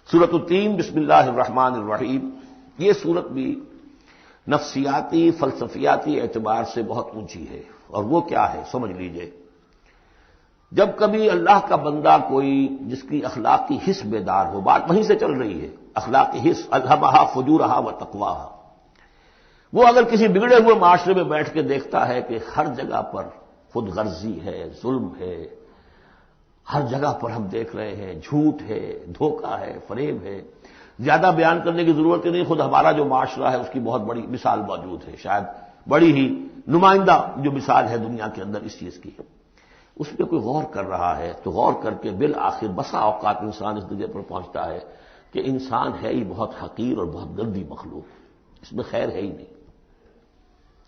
سورۃ التین بسم اللہ الرحمن الرحیم، یہ سورت بھی نفسیاتی فلسفیاتی اعتبار سے بہت اونچی ہے، اور وہ کیا ہے سمجھ لیجئے۔ جب کبھی اللہ کا بندہ کوئی جس کی اخلاقی حس بیدار ہو، بات وہیں سے چل رہی ہے، اخلاقی حس الہمہا فجورہا و تقواہا، وہ اگر کسی بگڑے ہوئے معاشرے میں بیٹھ کے دیکھتا ہے کہ ہر جگہ پر خود غرضی ہے، ظلم ہے، ہر جگہ پر ہم دیکھ رہے ہیں جھوٹ ہے، دھوکہ ہے، فریب ہے، زیادہ بیان کرنے کی ضرورت ہی نہیں، خود ہمارا جو معاشرہ ہے اس کی بہت بڑی مثال موجود ہے، شاید بڑی ہی نمائندہ جو مثال ہے دنیا کے اندر اس چیز کی، اس پہ کوئی غور کر رہا ہے تو غور کر کے بالآخر بسا اوقات انسان اس درجے پر پہنچتا ہے کہ انسان ہے ہی بہت حقیر اور بہت گندی مخلوق، اس میں خیر ہے ہی نہیں،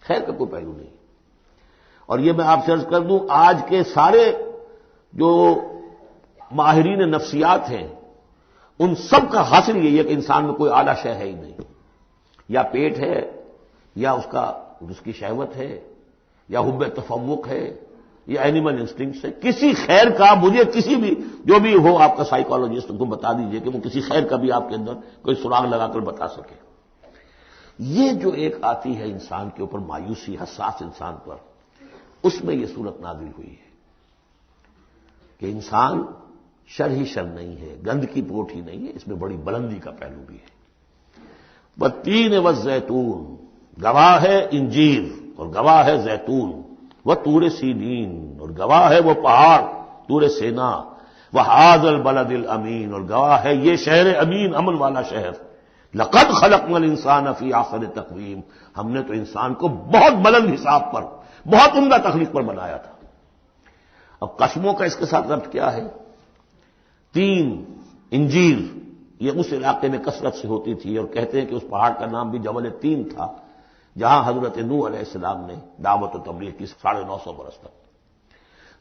خیر کا کوئی پہلو نہیں۔ اور یہ میں آپ سے عرض کر دوں، آج کے سارے جو ماہرین نفسیات ہیں ان سب کا حاصل یہی ہے کہ انسان میں کوئی اعلیٰ شے ہے ہی نہیں، یا پیٹ ہے، یا اس کی شہوت ہے، یا حب تفوق ہے، یا اینیمل انسٹنکٹس ہے، کسی خیر کا مجھے کسی بھی جو بھی ہو آپ کا سائیکالوجسٹ کو بتا دیجئے کہ وہ کسی خیر کا بھی آپ کے اندر کوئی سراغ لگا کر بتا سکے۔ یہ جو ایک آتی ہے انسان کے اوپر مایوسی، حساس انسان پر، اس میں یہ صورت نازل ہوئی ہے کہ انسان شر ہی شر نہیں ہے، گند کی پوٹ ہی نہیں ہے، اس میں بڑی بلندی کا پہلو بھی ہے۔ والتین والزیتون، گواہ ہے انجیر اور گواہ ہے زیتون، وطور سینین، اور گواہ ہے وہ پہاڑ طور سینا، وہذا البلد الامین، اور گواہ ہے یہ شہر امین، امن والا شہر۔ لقد خلقنا الانسان فی احسن تقویم، ہم نے تو انسان کو بہت بلند حساب پر، بہت عمدہ تخلیق پر بنایا تھا۔ اب قسموں کا اس کے ساتھ ربط کیا ہے؟ تین، انجیر، یہ اس علاقے میں کثرت سے ہوتی تھی، اور کہتے ہیں کہ اس پہاڑ کا نام بھی جبل تین تھا جہاں حضرت نوح علیہ السلام نے دعوت و تبلیغ کی 950 برس تک۔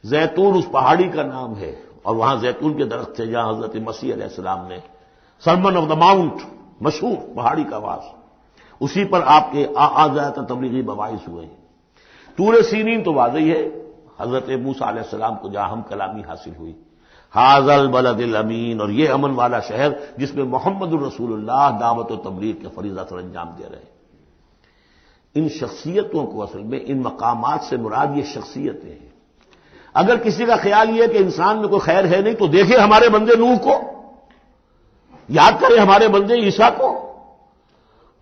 زیتون اس پہاڑی کا نام ہے، اور وہاں زیتون کے درخت تھے جہاں حضرت مسیح علیہ السلام نے سرمن آف دا ماؤنٹ، مشہور پہاڑی کا آواز، اسی پر آپ کے زیادہ تبلیغی مباحث ہوئے ہیں۔ طور سینین تو واضح ہے، حضرت موسیٰ علیہ السلام کو جہاں ہم کلامی حاصل ہوئی۔ ھذا البلد الامین، اور یہ امن والا شہر جس میں محمد الرسول اللہ دعوت و تبلیغ کے فریضہ سر انجام دے رہے ہیں۔ ان شخصیتوں کو اصل میں ان مقامات سے مراد یہ شخصیتیں ہیں۔ اگر کسی کا خیال یہ ہے کہ انسان میں کوئی خیر ہے نہیں تو دیکھیں ہمارے بندے نوح کو، یاد کریں ہمارے بندے عیسیٰ کو،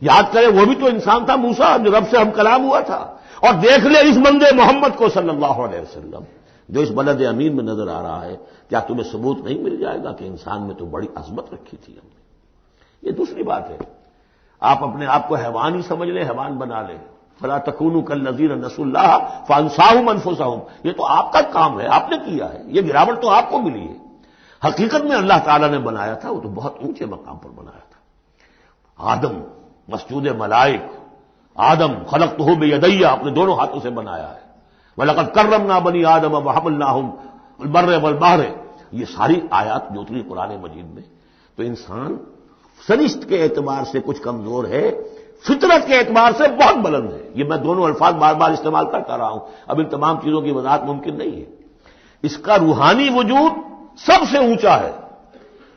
یاد کریں وہ بھی تو انسان تھا، موسیٰ جو رب سے ہم کلام ہوا تھا، اور دیکھ لیں اس بندے محمد کو صلی اللہ علیہ وسلم جو اس بلد امین میں نظر آ رہا ہے۔ کیا تمہیں ثبوت نہیں مل جائے گا کہ انسان میں تو بڑی عظمت رکھی تھی ہم نے؟ یہ دوسری بات ہے، آپ اپنے آپ کو حیوان ہی سمجھ لیں، حیوان بنا لیں، فلا تکونوا کالذین نسوا اللہ فانساہم انفسہم، یہ تو آپ کا کام ہے، آپ نے کیا ہے، یہ گراوٹ تو آپ کو ملی ہے۔ حقیقت میں اللہ تعالیٰ نے بنایا تھا، وہ تو بہت اونچے مقام پر بنایا تھا۔ آدم مسجود ملائک، آدم خلقتہ بیدی، اپنے دونوں ہاتھوں سے بنایا ہے۔ وَلَقَدْ كَرَّمْنَا بَنِي آدَمَ وَحَمَلْنَاهُمْ فِي الْبَرِّ وَالْبَحْرِ، یہ ساری آیات جو اتری قرآن مجید میں، تو انسان سرشت کے اعتبار سے کچھ کمزور ہے، فطرت کے اعتبار سے بہت بلند ہے۔ یہ میں دونوں الفاظ بار بار استعمال کرتا رہا ہوں، اب ان تمام چیزوں کی وضاحت ممکن نہیں ہے۔ اس کا روحانی وجود سب سے اونچا ہے،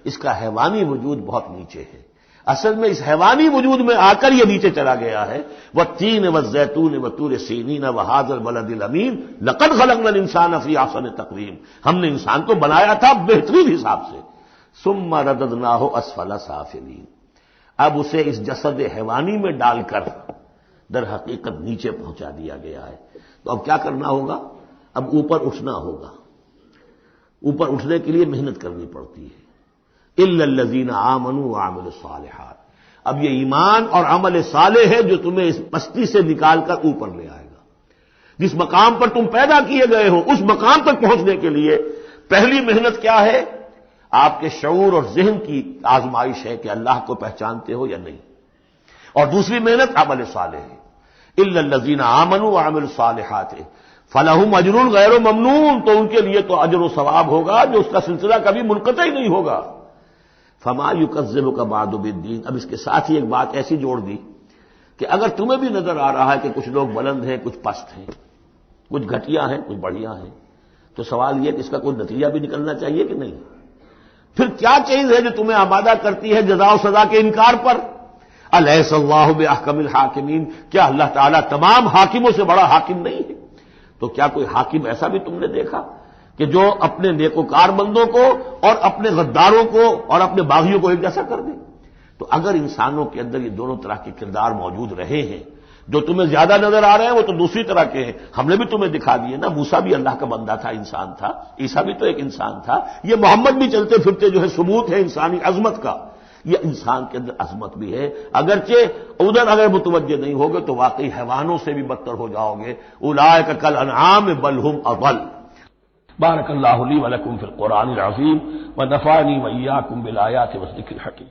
اس کا حیوانی وجود بہت نیچے ہے۔ اصل میں اس حیوانی وجود میں آ کر یہ نیچے چلا گیا ہے۔ والتین والزیتون وطور سینین وھذا البلد الامین لقد خلقنا الانسان فی احسن تقویم، ہم نے انسان کو بنایا تھا بہترین حساب سے۔ ثم رددناہ اسفل سافلین، اب اسے اس جسد حیوانی میں ڈال کر در حقیقت نیچے پہنچا دیا گیا ہے۔ تو اب کیا کرنا ہوگا؟ اب اوپر اٹھنا ہوگا۔ اوپر اٹھنے کے لیے محنت کرنی پڑتی ہے۔ الا الذین آمنوا وعملوا الصالحات، اب یہ ایمان اور عمل صالح ہے جو تمہیں اس پستی سے نکال کر اوپر لے آئے گا۔ جس مقام پر تم پیدا کیے گئے ہو اس مقام تک پہنچنے کے لیے پہلی محنت کیا ہے؟ آپ کے شعور اور ذہن کی آزمائش ہے کہ اللہ کو پہچانتے ہو یا نہیں، اور دوسری محنت عمل صالح ہے۔ الا الذین آمنوا وعملوا الصالحات فلہم اجر غیر ممنون، تو ان کے لیے تو اجر و ثواب ہوگا جو اس کا سلسلہ کبھی منقطع ہی نہیں ہوگا۔ فما یکذبک بعد بالدین، اب اس کے ساتھ ہی ایک بات ایسی جوڑ دی کہ اگر تمہیں بھی نظر آ رہا ہے کہ کچھ لوگ بلند ہیں، کچھ پست ہیں، کچھ گھٹیا ہیں، کچھ بڑھیا ہیں، تو سوال یہ کہ اس کا کوئی نتیجہ بھی نکلنا چاہیے کہ نہیں؟ پھر کیا چیز ہے جو تمہیں آمادہ کرتی ہے جزا و سزا کے انکار پر؟ الیس اللہ باحکم الحاکمین، کیا اللہ تعالیٰ تمام حاکموں سے بڑا حاکم نہیں ہے؟ تو کیا کوئی حاکم ایسا بھی تم نے دیکھا کہ جو اپنے نیکوکار بندوں کو اور اپنے غداروں کو اور اپنے باغیوں کو ایک جیسا کر دے؟ تو اگر انسانوں کے اندر یہ دونوں طرح کے کردار موجود رہے ہیں، جو تمہیں زیادہ نظر آ رہے ہیں وہ تو دوسری طرح کے ہیں، ہم نے بھی تمہیں دکھا دیے نا، موسیٰ بھی اللہ کا بندہ تھا، انسان تھا، عیسیٰ بھی تو ایک انسان تھا، یہ محمد بھی چلتے پھرتے جو ہے ثبوت ہے انسانی عظمت کا، یہ انسان کے اندر عظمت بھی ہے، اگرچہ ادھر اگر متوجہ نہیں ہوگے تو واقعی حیوانوں سے بھی بدتر ہو جاؤ گے، اولئک کالانعام بل هم اضل۔ بارک اللہ لی ولکم فی القرآن العظیم ونفعنی وإیاکم بالآیات والذکر الحکیم۔